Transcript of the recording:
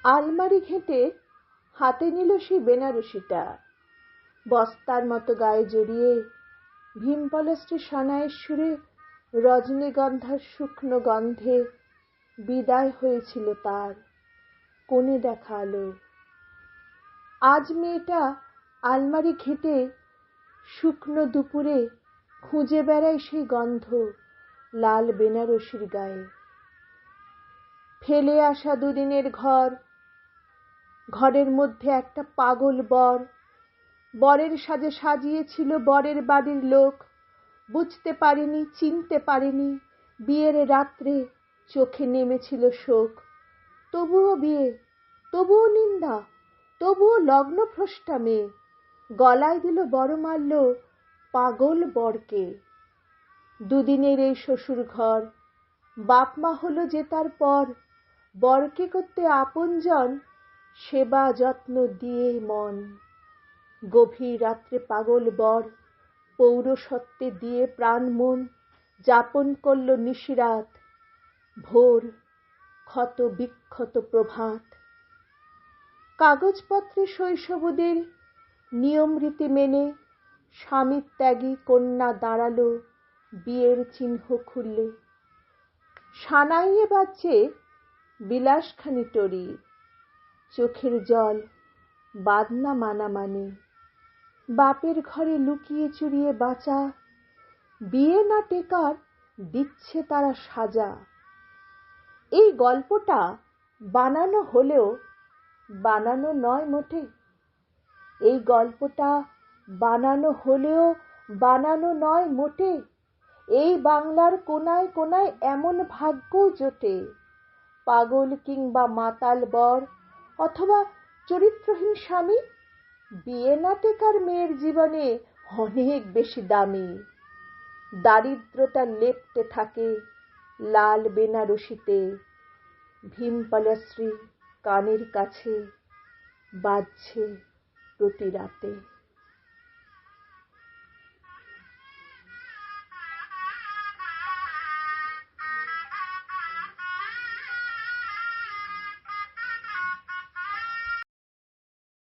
আলমারি ঘেঁটে হাতে নিল সেই বেনারসিটা, বস্তার মতো গায়ে জড়িয়ে ভীমপলাশ্রী সানাইয়ের সুরে রজনীগন্ধার শুকনো গন্ধে বিদায় হয়েছিল তার কোণে দেখা আলো। আজ মেয়েটা আলমারি ঘেঁটে শুকনো দুপুরে খুঁজে বেড়ায় সেই গন্ধ লাল বেনারসির গায়ে। ফেলে আসা দুদিনের ঘর, ঘরের মধ্যে একটা পাগল বর, বরের সাজে সাজিয়েছিল বরের বাড়ির লোক, বুঝতে পারেনি চিনতে পারেনি বিয়ের রাত্রে চোখে নেমেছিল শোক। তবুও বিয়ে, তবুও নিন্দা, তবুও লগ্নভ্রষ্টা মেয়ে, গলায় দিল বড় মারল পাগল বরকে। দুদিনের এই শ্বশুর ঘর, বাপ মা হলো যে তার পর, বরকে করতে আপনজন সেবা যত্ন দিয়ে মন। গভীর রাত্রে পাগল বর পৌরসত্ত্বে দিয়ে প্রাণ মন যাপন করল নিশিরাত, ভোর ক্ষত বিক্ষত প্রভাত। কাগজপত্রে শৈশবদের নিয়ম রীতি মেনে স্বামী ত্যাগী কন্যা দাঁড়ালো বিয়ের চিহ্ন খুললে। সানাইয়ে বাজছে বিলাসখানি টরি, চোখের জল বাদনা মানামানি। বাপের ঘরে লুকিয়ে চুরিয়ে বাঁচা, বিয়ে না টেকার দিচ্ছে তারা সাজা। এই গল্পটা বানানো হলেও বানানো নয় মোটে। এই গল্পটা বানানো হলেও বানানো নয় মোটে। এই বাংলার কোনায় কোনায় এমন ভাগ্যও জোটে, পাগল কিংবা মাতাল বর অথবা চরিত্রহীন স্বামী বিয়ে না টেকার মেয়ের জীবনে অনেক বেশি দামি। দারিদ্রতা লেপ্টে থাকে লাল বেনারসিতে, ভীমপলাশ্রী কানের কাছে বাজছে প্রতি রাতে।